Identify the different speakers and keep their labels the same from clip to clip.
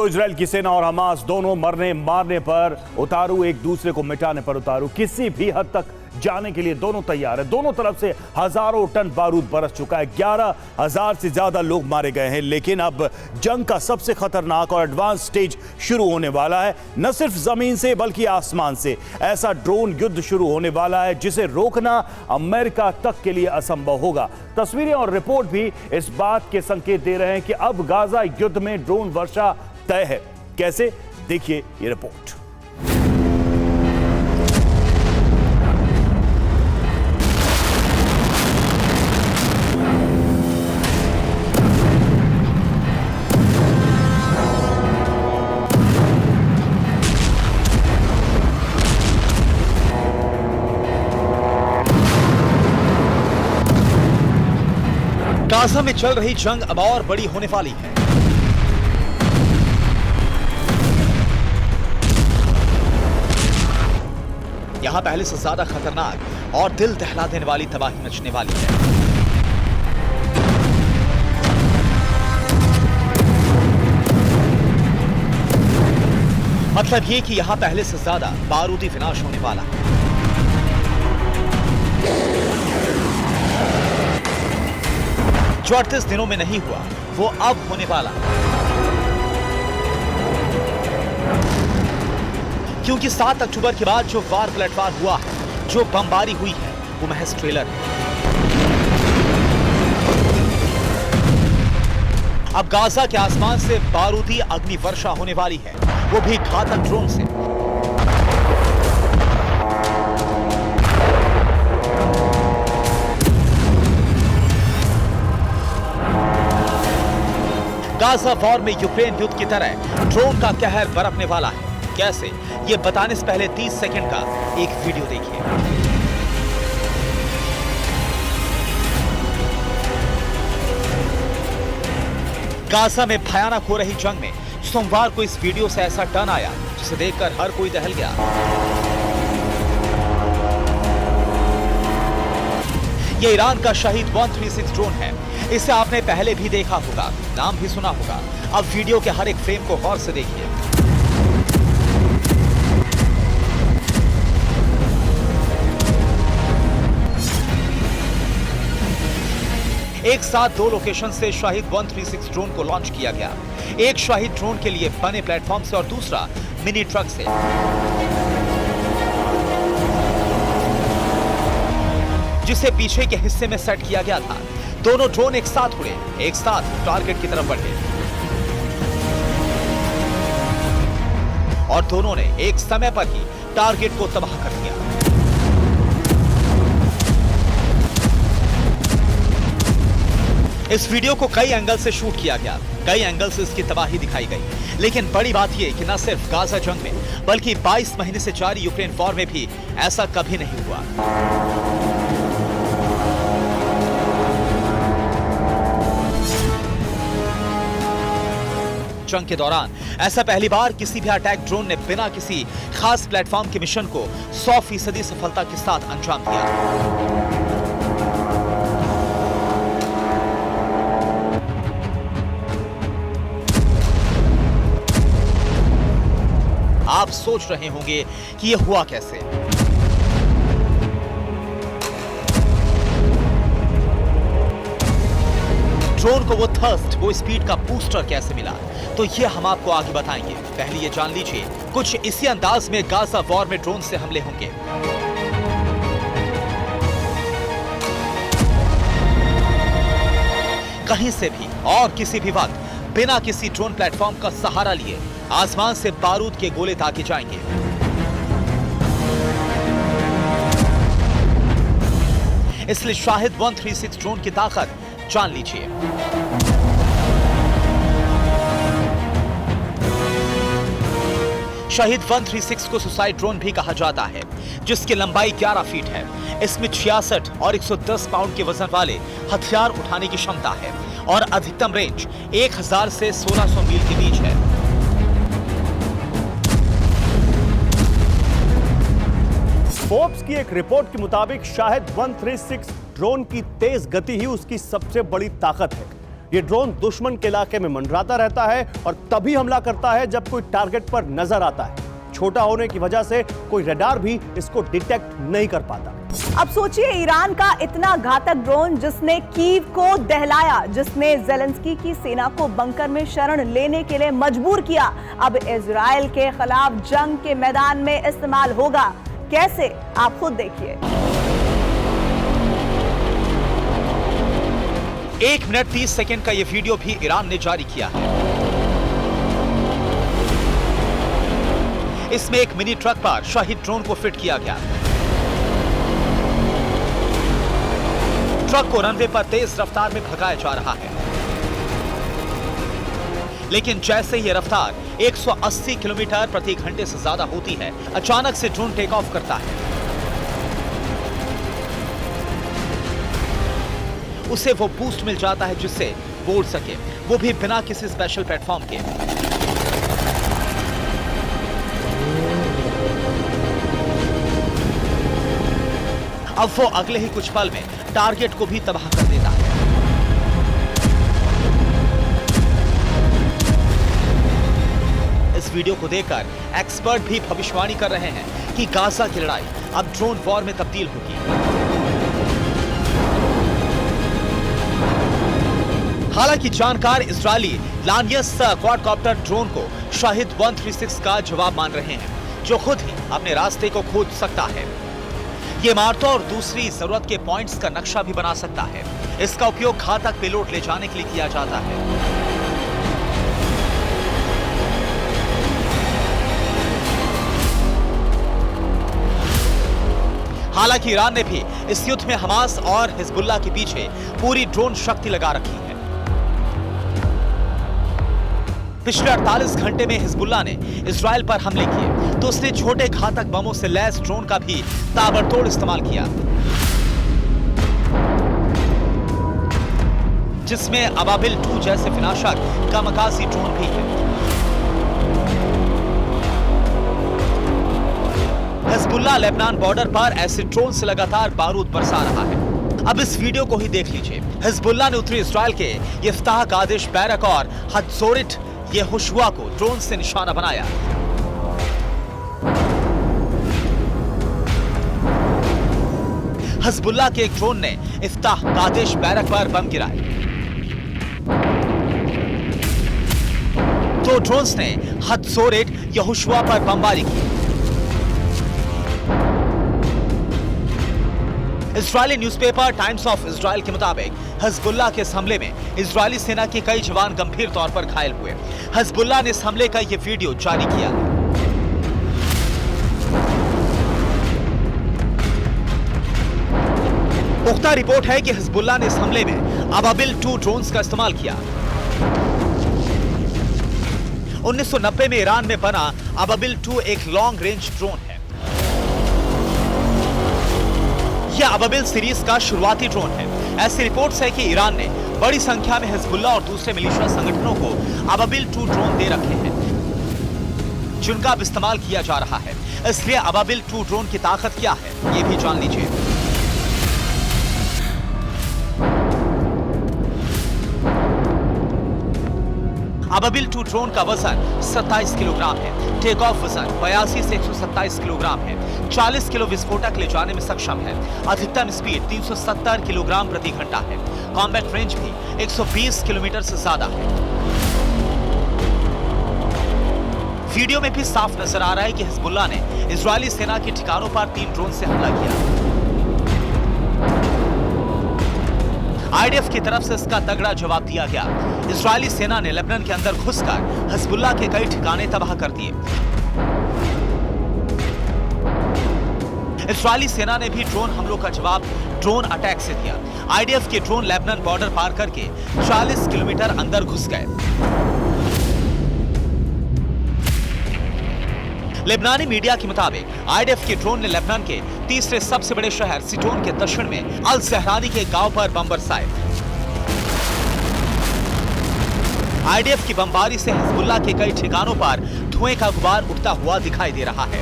Speaker 1: तो इजराइल की सेना और हमास दोनों मरने मारने पर उतारू, एक दूसरे को मिटाने पर उतारू, किसी भी हद तक जाने के लिए दोनों तैयार है। दोनों तरफ से हजारों टन बारूद बरस चुका है, 11,000 से ज्यादा लोग मारे गए हैं। लेकिन अब जंग का सबसे खतरनाक और एडवांस स्टेज शुरू होने वाला है, न सिर्फ जमीन से बल्कि आसमान से। ऐसा ड्रोन युद्ध शुरू होने वाला है जिसे रोकना अमेरिका तक के लिए असंभव होगा। तस्वीरें और रिपोर्ट भी इस बात के संकेत दे रहे हैं कि अब गाजा युद्ध में ड्रोन वर्षा तय है। कैसे, देखिए ये रिपोर्ट।
Speaker 2: गाजा में चल रही जंग अब और बड़ी होने वाली है। यहां पहले से ज्यादा खतरनाक और दिल दहला देने वाली तबाही मचने वाली है। मतलब ये कि यहां पहले से ज्यादा बारूदी विनाश होने वाला है। जो 38 दिनों में नहीं हुआ वो अब होने वाला, क्योंकि 7 अक्टूबर के बाद जो वार पलटवार हुआ है, जो बमबारी हुई है, वो महज ट्रेलर है। अब गाजा के आसमान से बारूदी अग्नि वर्षा होने वाली है, वो भी घातक ड्रोन से। गाजा वॉर में यूक्रेन युद्ध की तरह ड्रोन का कहर बरपने वाला है। कैसे, ये बताने से पहले 30 सेकंड का एक वीडियो देखिए। गाजा में भयानक हो रही जंग में सोमवार को इस वीडियो से ऐसा टर्न आया जिसे देखकर हर कोई दहल गया। ये ईरान का शहीद 136 ड्रोन है। इसे आपने पहले भी देखा होगा, नाम भी सुना होगा। अब वीडियो के हर एक फ्रेम को गौर से देखिए। एक साथ 2 लोकेशन से शाहिद 136 ड्रोन को लॉन्च किया गया। एक शाहिद ड्रोन के लिए बने प्लेटफॉर्म से और दूसरा मिनी ट्रक से। जिसे पीछे के हिस्से में सेट किया गया था। दोनों ड्रोन एक साथ उड़े, एक साथ टारगेट की तरफ बढ़े और दोनों ने एक समय पर ही टारगेट को तबाह कर दिया। इस वीडियो को कई एंगल से शूट किया गया, कई एंगल से इसकी तबाही दिखाई गई। लेकिन बड़ी बात यह कि न सिर्फ गाजा जंग में बल्कि 22 महीने से जारी यूक्रेन वॉर में भी ऐसा कभी नहीं हुआ। जंग के दौरान ऐसा पहली बार किसी भी अटैक ड्रोन ने बिना किसी खास प्लेटफॉर्म के मिशन को 100% सफलता के साथ अंजाम दिया। आप सोच रहे होंगे कि यह हुआ कैसे। ड्रोन को वो थर्स्ट, वो स्पीड का बूस्टर कैसे मिला, तो ये हम आपको आगे बताएंगे। पहले ये जान लीजिए, कुछ इसी अंदाज में गाजा वॉर में ड्रोन से हमले होंगे। कहीं से भी और किसी भी वक्त बिना किसी ड्रोन प्लेटफॉर्म का सहारा लिए आसमान से बारूद के गोले दागे जाएंगे। इसलिए शाहिद 136 ड्रोन की ताकत जान लीजिए। शाहिद 136 को सुसाइड ड्रोन भी कहा जाता है, जिसकी लंबाई 11 फीट है। इसमें 66 और 110 पाउंड के वजन वाले हथियार उठाने की क्षमता है और अधिकतम रेंज 1000 से 1600 मील के बीच है।
Speaker 1: फोर्ब्स की एक रिपोर्ट के मुताबिक शाहिद 136 ड्रोन की तेज गति ही उसकी सबसे बड़ी ताकत है।
Speaker 3: ये ड्रोन दुश्मन के इलाके में मंडराता रहता है और तभी हमला करता है जब कोई टारगेट पर नजर आता है। छोटा होने की वजह से कोई रडार भी इसको डिटेक्ट नहीं कर पाता।
Speaker 4: अब सोचिए, ईरान का इतना घातक ड्रोन जिसने कीव को दहलाया, जिसने जेलेंस्की की सेना को बंकर में शरण लेने के लिए मजबूर किया, अब इजराइल के खिलाफ जंग के मैदान में इस्तेमाल होगा। कैसे, आप खुद देखिए।
Speaker 2: 1 मिनट 30 सेकंड का यह वीडियो भी ईरान ने जारी किया है। इसमें एक मिनी ट्रक पर शहीद ड्रोन को फिट किया गया। ट्रक को रनवे पर तेज रफ्तार में भगाया जा रहा है, लेकिन जैसे ही रफ्तार 180 किलोमीटर प्रति घंटे से ज्यादा होती है, अचानक से ड्रोन टेक ऑफ करता है। उसे वो बूस्ट मिल जाता है जिससे वो उड़ सके, वो भी बिना किसी स्पेशल प्लेटफॉर्म के। अब वो अगले ही कुछ पल में टारगेट को भी तबाह कर देता है। इस वीडियो को देखकर एक्सपर्ट भी भविष्यवाणी कर रहे हैं कि गाजा की लड़ाई अब ड्रोन वॉर में तब्दील होगी। हालांकि जानकार इजरायली लानियस क्वाडकॉप्टर ड्रोन को शाहिद 136 का जवाब मान रहे हैं, जो खुद ही अपने रास्ते को खोज सकता है। ये इमारतों और दूसरी जरूरत के पॉइंट्स का नक्शा भी बना सकता है। इसका उपयोग घातक पेलोड ले जाने के लिए किया जाता है। हालांकि ईरान ने भी इस युद्ध में हमास और हिजबुल्लाह के पीछे पूरी ड्रोन शक्ति लगा रखी है। पिछले 48 घंटे में हिजबुल्लाह ने इजराइल पर हमले किए तो उसने छोटे घातक बमों से लैस ड्रोन का भी ताबड़तोड़ इस्तेमाल किया, जिसमें अबाबिल 2 जैसे विनाशक कामकाजी ड्रोन भी है। हिजबुल्लाह लेबनान बॉर्डर पर ऐसे ड्रोन से लगातार बारूद बरसा रहा है। अब इस वीडियो को ही देख लीजिए। हिजबुल्लाह ने उत्तरी इजराइल के इफ्ताह कादिश बैरक और हत्सोरिट यहोशुआ को ड्रोन से निशाना बनाया। हिजबुल्लाह के एक ड्रोन ने इफ्ताह कादिश बैरक पर बम गिराए, तो ड्रोन्स ने हत्सोरिट यहोशुआ पर बमबारी की। Israeli newspaper times of Israel के मुताबिक हिजबुल्लाह के इस हमले में इजरायली सेना के कई जवान गंभीर तौर पर घायल हुए। हिजबुल्लाह ने इस हमले का यह वीडियो जारी किया। पुख्ता रिपोर्ट है कि हिजबुल्लाह ने इस हमले में अबाबिल 2 ड्रोन्स का इस्तेमाल किया। 1990 में ईरान में बना अबाबिल 2 एक लॉन्ग रेंज ड्रोन है। यह अबाबिल सीरीज का शुरुआती ड्रोन है। ऐसी रिपोर्ट्स है कि ईरान ने बड़ी संख्या में हिजबुल्लाह और दूसरे मिलिशिया संगठनों को अबाबिल 2 ड्रोन दे रखे हैं, जिनका अब इस्तेमाल किया जा रहा है। इसलिए अबाबिल 2 ड्रोन की ताकत क्या है, यह भी जान लीजिए। अबाबिल 2 ड्रोन का वजन 27 किलोग्राम है। टेक ऑफ वजन 82 से 127 किलोग्राम है। 40 किलो विस्फोटक ले जाने में सक्षम है। अधिकतम स्पीड 370 किलोग्राम प्रति घंटा है। कॉम्बैट रेंज भी 120 किलोमीटर से ज्यादा है। वीडियो में भी साफ नजर आ रहा है कि हिजबुल्लाह ने इजरायली सेना के ठिकानों पर 3 ड्रोन से हमला किया। आईडीएफ की तरफ से इसका तगड़ा जवाब दिया गया। इजरायली सेना ने लेबनान के अंदर घुसकर हिजबुल्लाह के कई ठिकाने तबाह कर दिए। इजरायली सेना ने भी ड्रोन हमलों का जवाब ड्रोन अटैक से दिया। आईडीएफ के ड्रोन लेबनान बॉर्डर पार करके 40 किलोमीटर अंदर घुस गए। लेबनानी मीडिया के मुताबिक आईडीएफ के ड्रोन ने लेबनान के तीसरे सबसे बड़े शहर सिटोन के दक्षिण में अल जहरानी के गांव पर बम बरसाए। आईडीएफ की बमबारी से हिजबुल्लाह के कई ठिकानों पर धुएं का गुबार उठता हुआ दिखाई दे रहा है।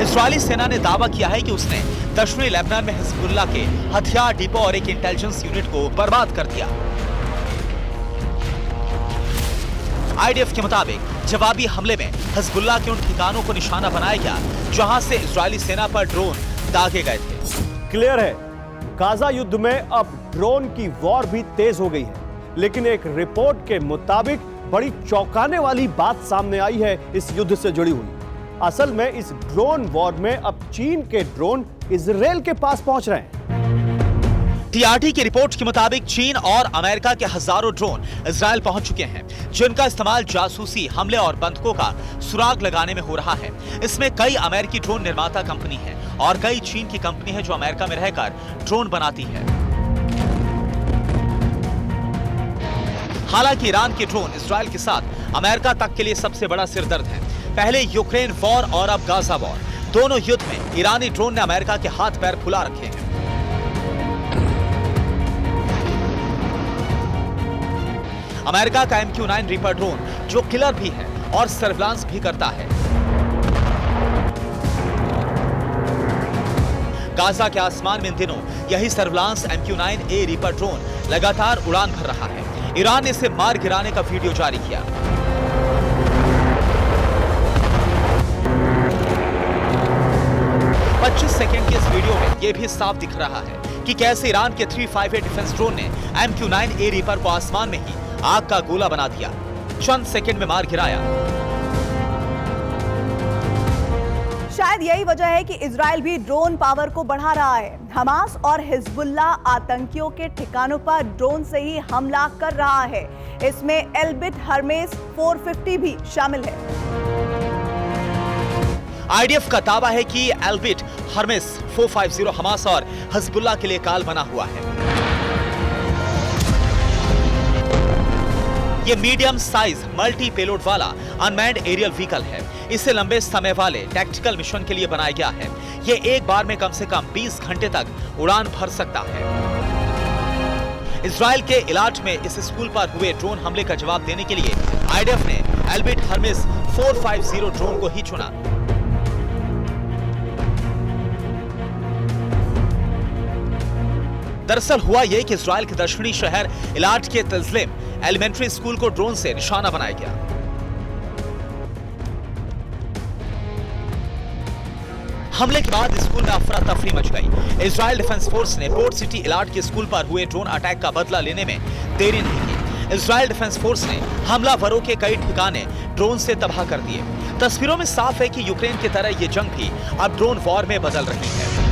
Speaker 2: इजरायली सेना ने दावा किया है कि उसने दक्षिणी लेबनान में हिजबुल्लाह के हथियार डिपो और एक इंटेलिजेंस यूनिट को बर्बाद कर दिया। आईडीएफ के मुताबिक जवाबी हमले में हिजबुल्लाह के उन ठिकानों को निशाना बनाया गया जहां से इजरायली सेना पर ड्रोन दागे गए थे।
Speaker 3: क्लियर है, गाजा युद्ध में अब ड्रोन की वॉर भी तेज हो गई है, लेकिन एक रिपोर्ट के मुताबिक बड़ी चौंकाने वाली बात सामने आई है इस युद्ध से जुड़ी हुई। असल में इस ड्रोन वॉर में अब चीन के ड्रोन इजराइल के पास पहुंच रहे हैं।
Speaker 2: टीआरटी की रिपोर्ट के मुताबिक चीन और अमेरिका के हजारों ड्रोन इजराइल पहुंच चुके हैं, जिनका इस्तेमाल जासूसी हमले और बंधकों का सुराग लगाने में हो रहा है। इसमें कई अमेरिकी ड्रोन निर्माता कंपनी है और कई चीन की कंपनी है जो अमेरिका में रहकर ड्रोन बनाती है। हालांकि ईरान के ड्रोन इजराइल के साथ अमेरिका तक के लिए सबसे बड़ा सिरदर्द है। पहले यूक्रेन वॉर और अब गाजा वॉर, दोनों युद्ध में ईरानी ड्रोन ने अमेरिका के हाथ पैर फुला रखे हैं। अमेरिका का MQ-9 रीपर ड्रोन जो किलर भी है और सर्विलांस भी करता है। गाजा के आसमान में इन दिनों यही सर्विलांस MQ-9A रीपर ड्रोन लगातार उड़ान भर रहा है। ईरान ने इसे मार गिराने का वीडियो जारी किया। सेकंड के इस वीडियो में यह भी साफ दिख रहा है कि कैसे ईरान के 358 डिफेंस ड्रोन ने MQ-9A रीपर को आसमान में ही आग का गोला बना दिया, चंद सेकंड में मार गिराया।
Speaker 4: शायद यही वजह है कि इजराइल भी ड्रोन पावर को बढ़ा रहा है। हमास और हिजबुल्लाह आतंकियों के ठिकानों पर ड्रोन से ही हमला कर रहा है। इसमें एल्बिट हर्मेस 450 भी शामिल है।
Speaker 2: आईडीएफ का दावा है कि एल्बिट हर्मेस 450 हमास और हिजबुल्लाह के लिए काल बना हुआ है। ये मीडियम साइज मल्टी पेलोड वाला अनमैन्ड एरियल व्हीकल है। इसे लंबे समय वाले टैक्टिकल मिशन के लिए बनाया गया है। ये एक बार में कम से कम 20 घंटे तक उड़ान भर सकता है। इजराइल के इलाट में इस स्कूल पर हुए ड्रोन हमले का जवाब देने के लिए आईडीएफ ने एल्बिट हर्मेस 450 ड्रोन को ही चुना। दरअसल हुआ यह कि इजराइल के दक्षिणी शहर इलाट के तल्जिम एलिमेंट्री स्कूल को ड्रोन से निशाना बनाया गया। हमले के बाद स्कूल में अफरा तफरी मच गई। इजराइल डिफेंस फोर्स ने पोर्ट सिटी इलाट के स्कूल पर हुए ड्रोन अटैक का बदला लेने में देरी नहीं की। इजराइल डिफेंस फोर्स ने हमलावरों के कई ठिकाने ड्रोन से तबाह कर दिए। तस्वीरों में साफ है कि यूक्रेन की तरह ये जंग भी अब ड्रोन वॉर में बदल रही है।